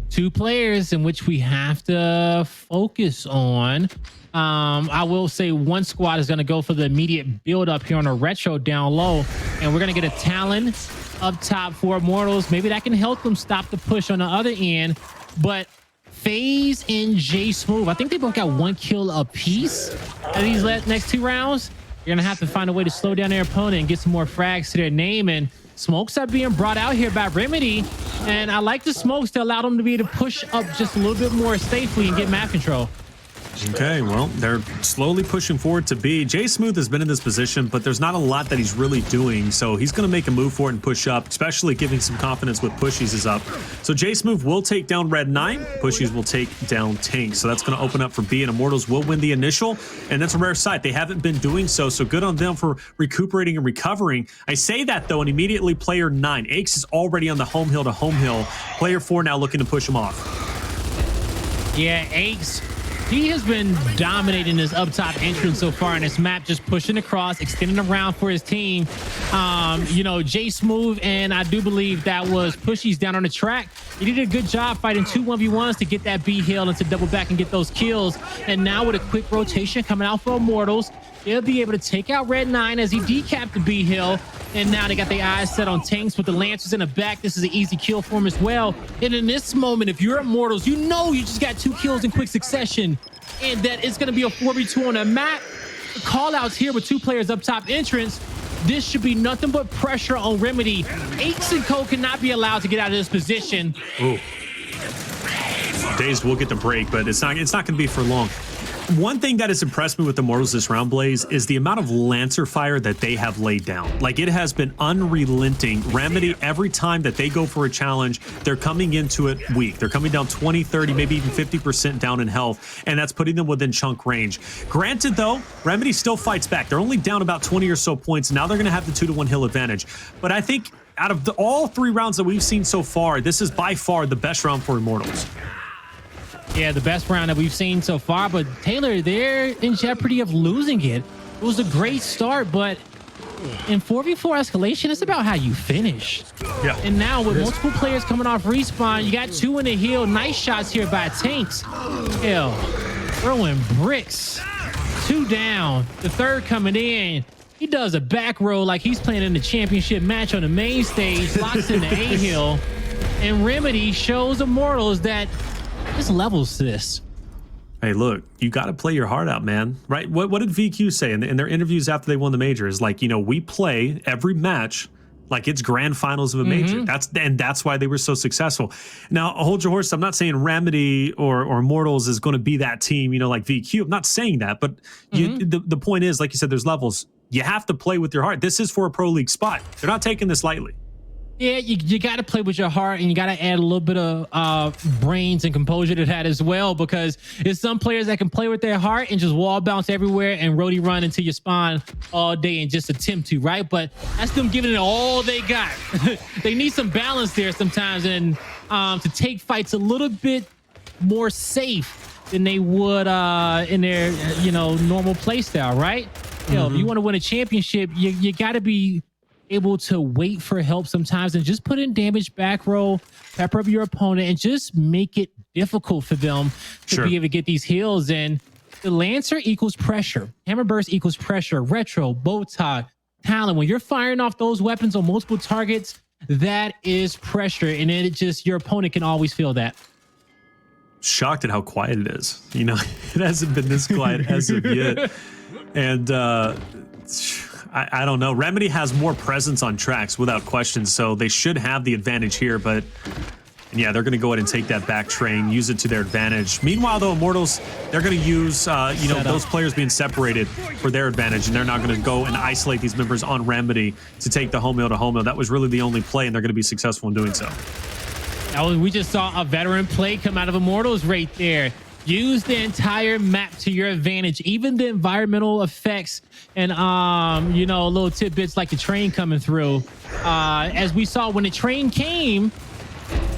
2 players in which we have to focus on. I will say one squad is going to go for the immediate build up here on a retro down low, and we're going to get a Talon up top for Immortals. Maybe that can help them stop the push on the other end, but Phaze and Jaysmoove, I think they both got 1 kill apiece in these next 2 rounds. You're gonna have to find a way to slow down their opponent and get some more frags to their name. And smokes are being brought out here by Remedy, and I like the smokes to allow them to be able to push up just a little bit more safely and get map control.
Okay, well, they're slowly pushing forward to B. Jaysmoove has been in this position, but there's not a lot that he's really doing, so he's going to make a move for it and push up, especially giving some confidence with Pushyz is up. So Jaysmoove will take down Red 9. Pushyz will take down Tank. So that's going to open up for B, and Immortals will win the initial, and that's a rare sight. They haven't been doing so, so good on them for recuperating and recovering. I say that, though, and immediately player 9. Aches is already on the home hill to home hill. Player 4 now looking to push him off.
Yeah, Aches. He has been dominating this up top entrance so far in this map, just pushing across, extending around for his team. You know, Jaysmoove, and I do believe that was Pushyz down on the track. He did a good job fighting 2 1v1s to get that B hill and to double back and get those kills. And now with a quick rotation coming out for Immortals, they'll be able to take out Red 9 as he decapped the B hill. And now they got their eyes set on Tanks with the Lancers in the back. This is an easy kill for him as well. And in this moment, if you're Immortals, you know you just got 2 kills in quick succession and that it's going to be a 4v2 on the map. The call outs here with 2 players up top entrance. This should be nothing but pressure on Remedy. Aches and Co cannot be allowed to get out of this position.
Ooh. Dazed will get the break, but it's not going to be for long. One thing that has impressed me with the Immortals this round, Blaze, is the amount of Lancer fire that they have laid down. Like, it has been unrelenting. Remedy, every time that they go for a challenge, they're coming into it weak. They're coming down 20, 30, maybe even 50% down in health, and that's putting them within chunk range. Granted, though, Remedy still fights back. They're only down about 20 or so points, and now they're going to have the 2-to-1 hill advantage. But I think out of all 3 rounds that we've seen so far, this is by far the best round for Immortals.
Yeah, the best round that we've seen so far, but Taylor, they're in jeopardy of losing it. It was a great start, but in 4v4 escalation, it's about how you finish.
Yeah.
And now with multiple players coming off respawn, you got 2 in the hill. Nice shots here by Tanks. Hell, throwing bricks. 2 down. The third coming in. He does a back row like he's playing in the championship match on the main stage, locks in the A-hill, and Remedy shows Immortals that there's levels to this.
Hey, look, you got to play your heart out, man. Right? What did VQ say in their interviews after they won the major? Is like, you know, we play every match like it's grand finals of a major. That's why they were so successful. Now, hold your horse. I'm not saying Remedy or Immortals is going to be that team, you know, like VQ. I'm not saying that, but the point is, like you said, there's levels. You have to play with your heart. This is for a pro league spot. They're not taking this lightly.
Yeah, you got to play with your heart, and you got to add a little bit of brains and composure to that as well, because there's some players that can play with their heart and just wall bounce everywhere and roadie run into your spawn all day and just attempt to, right? But that's them giving it all they got. They need some balance there sometimes, and to take fights a little bit more safe than they would in their normal play style, right? You know, if you want to win a championship, you got to be able to wait for help sometimes and just put in damage back row, pepper up your opponent, and just make it difficult for them to be able to get these heals. And the Lancer equals pressure. Hammer Burst equals pressure. Retro, Bowtie, Talon. When you're firing off those weapons on multiple targets, that is pressure. And then your opponent can always feel that.
Shocked at how quiet it is. You know, it hasn't been this quiet as of yet. And I don't know. Remedy has more presence on tracks without question, so they should have the advantage here. But yeah, they're going to go ahead and take that back train, use it to their advantage. Meanwhile, though, Immortals, they're going to use those players being separated for their advantage, and they're not going to go and isolate these members on Remedy to take the home hill to home hill. That was really the only play, and they're going to be successful in doing so.
We just saw a veteran play come out of Immortals right there. Use the entire map to your advantage, even the environmental effects and little tidbits like the train coming through. As we saw when the train came,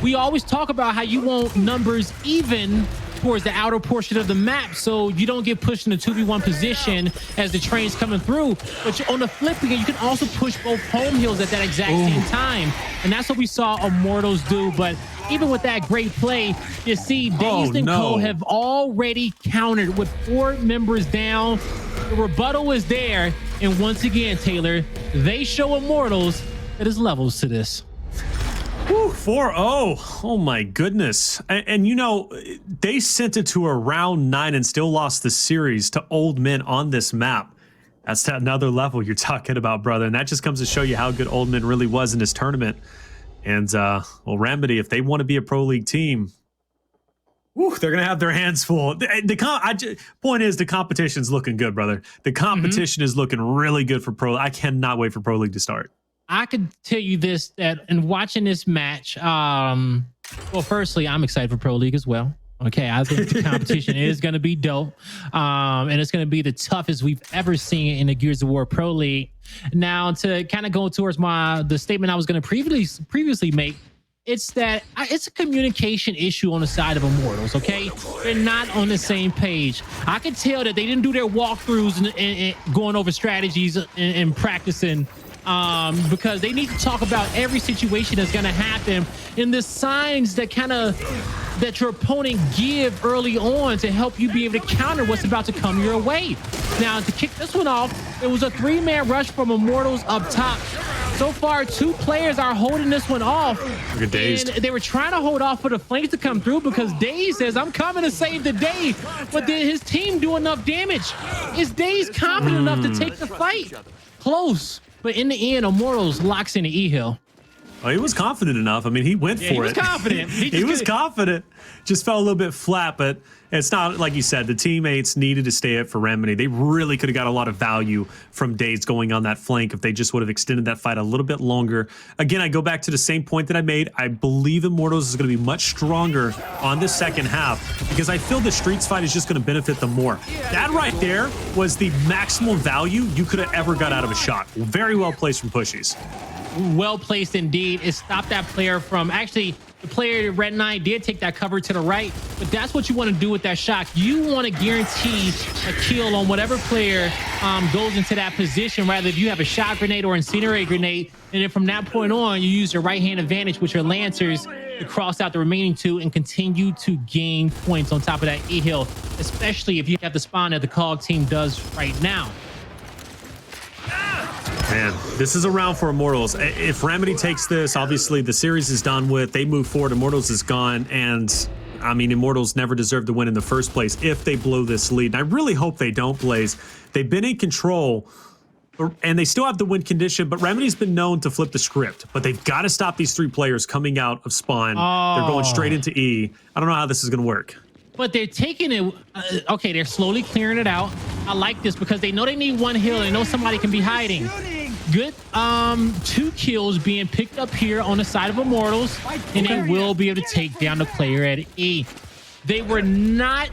we always talk about how you want numbers even towards the outer portion of the map so you don't get pushed in a 2v1 position as the train's coming through. But on the flip again, you can also push both home hills at that exact same time. And that's what we saw Immortals do. But even with that great play, you see Dazed and Co have already countered with 4 members down. The rebuttal is there. And once again, Taylor, they show Immortals that there's levels to this.
4-0. Oh my goodness. And you know, they sent it to a round 9 and still lost the series to old men on this map. That's another level you're talking about, brother. And that just comes to show you how good old men really was in this tournament. And well, Remedy, if they want to be a pro league team, they're gonna have their hands full. Point is, the competition's looking good, brother. The competition is looking really good for pro. I cannot wait for pro league to start.
I could tell you this, that in watching this match, well, firstly, I'm excited for Pro League as well. Okay, I think the competition is going to be dope, and it's going to be the toughest we've ever seen in the Gears of War Pro League. Now, to kind of go towards the statement I was going to previously make, it's that it's a communication issue on the side of Immortals, okay? They're not on the same page. I could tell that they didn't do their walkthroughs and going over strategies and practicing, because they need to talk about every situation that's going to happen and the signs that that your opponent give early on to help you be able to counter what's about to come your way. Now, to kick this one off, it was a 3-man rush from Immortals up top. So far, 2 players are holding this one off.
Look at Dazed.
And they were trying to hold off for the flanks to come through because Dazed says, I'm coming to save the day. But did his team do enough damage? Is Dazed confident enough to take the fight? Close. But in the end, Immortals locks in the E-Hill.
Oh, he was confident enough. I mean, he went for it.
He was confident.
He was confident. Just fell a little bit flat, but it's not like you said. The teammates needed to stay up for Remedy. They really could have got a lot of value from Dazed going on that flank if they just would have extended that fight a little bit longer. Again, I go back to the same point that I made. I believe Immortals is going to be much stronger on the second half because I feel the Streets fight is just going to benefit them more. That right there was the maximum value you could have ever got out of a shot. Very well placed from Pushyz.
Well placed indeed. It stopped that player from actually the player Red Knight did take that cover to the right, but that's what you want to do with that shot. You want to guarantee a kill on whatever player goes into that position, rather if you have a shot grenade or incendiary grenade, and then from that point on you use your right hand advantage with your Lancers to cross out the remaining 2 and continue to gain points on top of that E-Hill, especially if you have the spawn that the COG team does right now.
Man, this is a round for Immortals. If Remedy takes this, obviously the series is done with. They move forward. Immortals is gone. And, I mean, Immortals never deserved to win in the first place if they blow this lead. And I really hope they don't, Blaze. They've been in control, and they still have the win condition, but Remedy's been known to flip the script. But they've got to stop these 3 players coming out of spawn. They're going straight into E. I don't know how this is going to work.
But they're taking it. Okay, they're slowly clearing it out. I like this because they know they need 1 hill. They know somebody can be hiding. Good 2 kills being picked up here on the side of Immortals, and they will be able to take down the player at E. They were not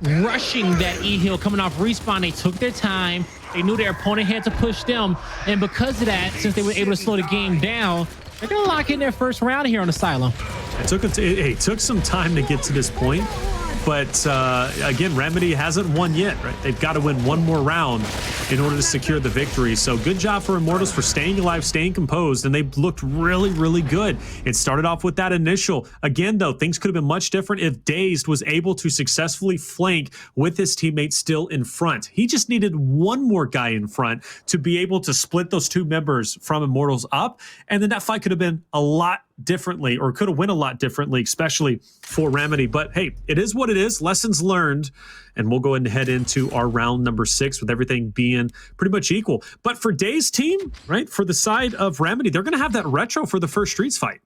rushing that E hill coming off respawn. They took their time. They knew their opponent had to push them, and because of that, since they were able to slow the game down, they're gonna lock in their first round here on Asylum.
It took some time to get to this point. But again, Remedy hasn't won yet, right? They've got to win 1 more round in order to secure the victory. So good job for Immortals for staying alive, staying composed, and they looked really, really good. It started off with that initial. Again, though, things could have been much different if Dazed was able to successfully flank with his teammates still in front. He just needed 1 more guy in front to be able to split those 2 members from Immortals up, and then that fight could have been a lot differently, or could have went a lot differently, especially for Remedy. But hey, it is what it is. Lessons learned, and we'll go ahead and head into our round number 6 with everything being pretty much equal. But for Dazed team, right, for the side of Remedy, they're going to have that retro for the first Streets fight.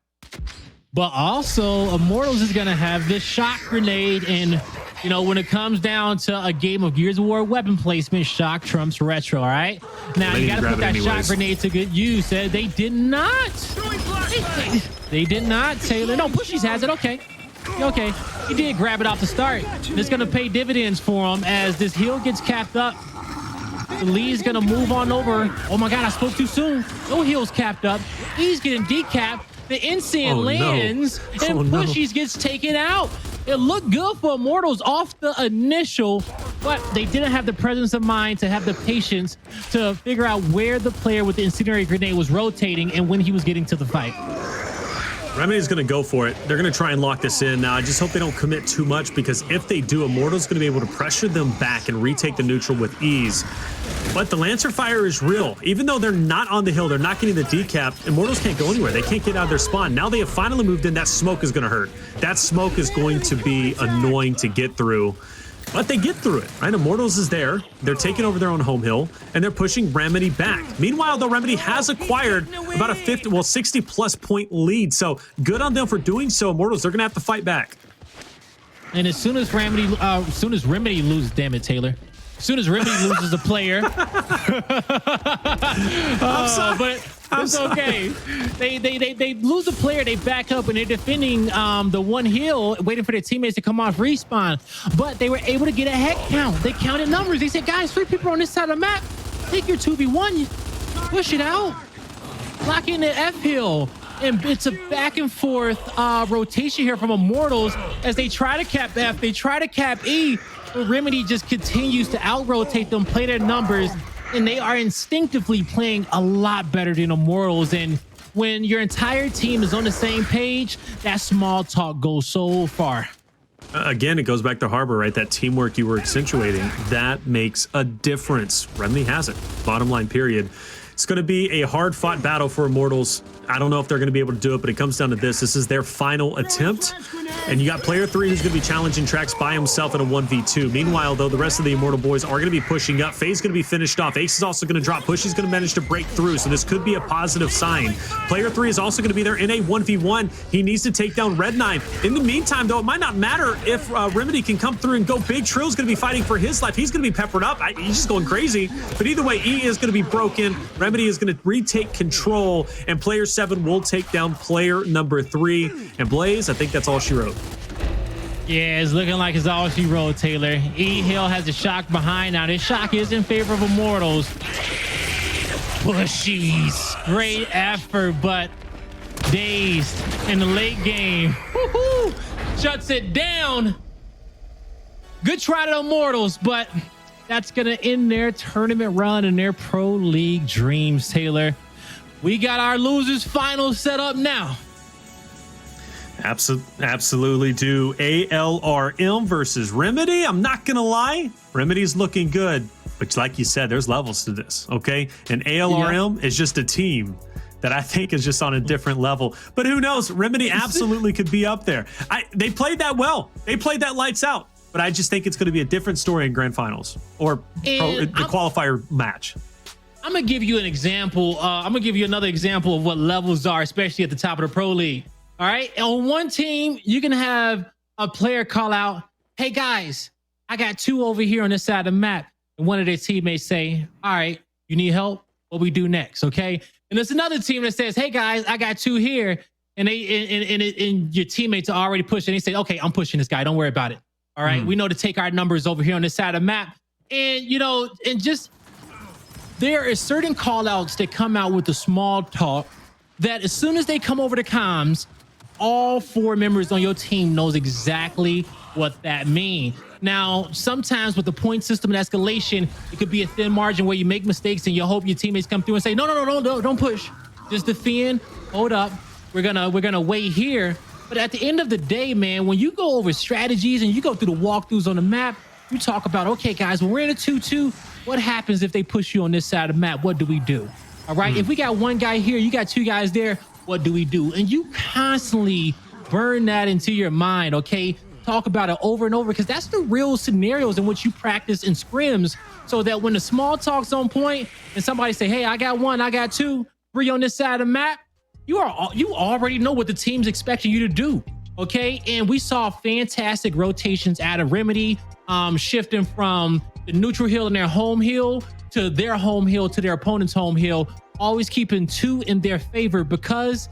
But also, Immortals is going to have this shot grenade, and you know, when it comes down to a game of Gears of War weapon placement, shock trumps retro, all right? Now, you got to put that shot grenade to good use. They did not. They did not, Taylor. No, Pushyz has it. Okay. Okay. He did grab it off the start. It's going to pay dividends for him as this hill gets capped up. The lead's going to move on over. Oh, my God, I spoke too soon. No hill's capped up. He's getting decapped. The instant lands, and Pushyz gets taken out. It looked good for Immortals off the initial, but they didn't have the presence of mind to have the patience to figure out where the player with the incendiary grenade was rotating and when he was getting to the fight.
Remedy's going to go for it. They're going to try and lock this in. Now, I just hope they don't commit too much, because if they do, Immortals going to be able to pressure them back and retake the neutral with ease. But the Lancer fire is real. Even though they're not on the hill, they're not getting the decap, Immortals can't go anywhere. They can't get out of their spawn. Now they have finally moved in. That smoke is going to hurt. That smoke is going to be annoying to get through. But they get through it, right? Immortals is there. They're taking over their own home hill, and they're pushing Remedy back. Meanwhile, though, Remedy has acquired about a 60-plus point lead. So good on them for doing so. Immortals, they're going to have to fight back.
And as soon as Remedy loses, damn it, Taylor. As soon as Remedy loses a player, but it's okay. They lose a player, they back up, and they're defending the 1 hill, waiting for their teammates to come off respawn. But they were able to get a head count. They counted numbers. They said, guys, 3 people on this side of the map. Take your 2v1, push it out, lock in the F hill. And it's a back and forth rotation here from Immortals as they try to cap F, they try to cap E. Remedy just continues to out-rotate them, play their numbers, and they are instinctively playing a lot better than Immortals. And when your entire team is on the same page, that small talk goes so far.
Again, it goes back to Harbor, right? That teamwork you were accentuating, that makes a difference. Remedy has it. Bottom line, period. It's going to be a hard-fought battle for Immortals. I don't know if they're going to be able to do it, but it comes down to this. This is their final attempt. And you got player 3 who's going to be challenging tracks by himself in a 1v2. Meanwhile, though, the rest of the Immortal boys are going to be pushing up. Phaze is going to be finished off. Ace is also going to drop. Pushyz going to manage to break through, so this could be a positive sign. Player 3 is also going to be there in a 1v1. He needs to take down Red9. In the meantime, though, it might not matter if Remedy can come through and go big. Trill's going to be fighting for his life. He's going to be peppered up. He's just going crazy. But either way, E is going to be broken. Remedy is going to retake control, and player 7 will take down player number 3. And Blaze, I think that's all she wrote.
Yeah, it's looking like it's all she wrote, Taylor. E Hill has a shock behind. Now, this shock is in favor of Immortals. Pushyz, great effort, but Dazed in the late game. Woohoo! Shuts it down. Good try to Immortals, but that's going to end their tournament run and their pro league dreams, Taylor. We got our losers final set up now.
Absolutely do. ALRM versus Remedy. I'm not going to lie. Remedy's looking good. But like you said, there's levels to this, okay? And ALRM is just a team that I think is just on a different level. But who knows? Remedy absolutely could be up there. They played that well. They played that lights out. But I just think it's going to be a different story in grand finals or the qualifier match.
I'm going to give you an example. I'm going to give you another example of what levels are, especially at the top of the pro league. All right. On one team, you can have a player call out, "Hey guys, I got 2 over here on this side of the map." And one of their teammates say, "All right, you need help? What we do next?" Okay. And there's another team that says, "Hey guys, I got 2 here." And and your teammates are already pushing. They say, "Okay, I'm pushing this guy. Don't worry about it. All right. We know to take our numbers over here on this side of the map." And, you know, and just there are certain call outs that come out with the small talk that as soon as they come over to comms, all 4 members on your team knows exactly what that means. Now, sometimes with the point system and escalation, it could be a thin margin where you make mistakes and you hope your teammates come through and say, no, don't push. Just defend, hold up. We're gonna wait here. But at the end of the day, man, when you go over strategies and you go through the walkthroughs on the map, you talk about, okay, guys, when we're in a 2-2, what happens if they push you on this side of the map? What do we do? All right, if we got 1 guy here, you got 2 guys there, what do we do? And you constantly burn that into your mind, okay? Talk about it over and over, because that's the real scenarios in which you practice in scrims, so that when the small talk's on point and somebody say, "Hey, I got 1, I got 2, 3 on this side of the map," you already know what the team's expecting you to do, okay? And we saw fantastic rotations out of Remedy, shifting from the neutral hill and their home hill to their home hill to their opponent's home hill, always keeping 2 in their favor because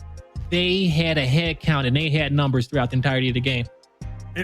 they had a head count and they had numbers throughout the entirety of the game.